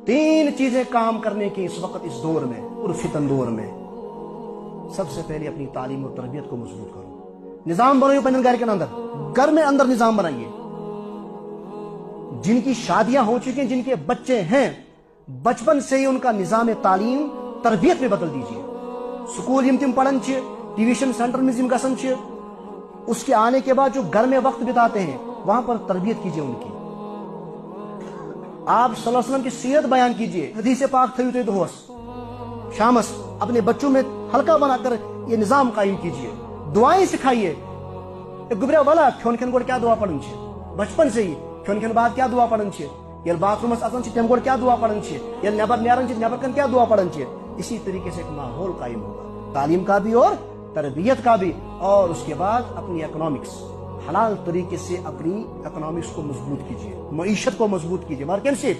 3 چیزیں کام کرنے کی اس وقت اس دور میں پرفتن دور میں. سب سے پہلے اپنی تعلیم اور تربیت کو مضبوط کرو. نظام بنائیے پنن گھر کے اندر، گھر میں اندر نظام بنائیے. جن کی شادیاں ہو چکی ہیں، جن کے بچے ہیں، بچپن سے ہی ان کا نظام تعلیم تربیت میں بدل دیجیے. سکول یم تم پڑھن چھ، ٹیوشن سینٹر میں یم گسن چھ، اس کے آنے کے بعد جو گھر میں وقت بتاتے ہیں وہاں پر تربیت کیجیے ان کی. آپ صلی اللہ علیہ وسلم کی سیرت بیان کیجیے. حدیث پاک تھیو تو دہس شامس اپنے بچوں میں ہلکا بنا کر یہ نظام قائم کیجیے. دعائیں سکھائیے. گبریا والا کھون کھن گوڑ کیا دعا پڑھن چھ، بچپن سے ہی کھون کھن بعد کیا دعا پڑھن چھ، یل باتھ رومس اژان چھ تم گوڑ کیا دعا پڑھن چھ، یل نیبر نیران چھ نیبر کن کیا دعا پڑھن چھ. اسی طریقے سے ایک ماحول قائم ہوگا، تعلیم کا بھی اور تربیت کا بھی. اور اس کے بعد اپنی اکنامکس حلال طریقے سے اپنی اکنامکس کو مضبوط کیجیے، معیشت کو مضبوط کیجیے. مارکیٹ سے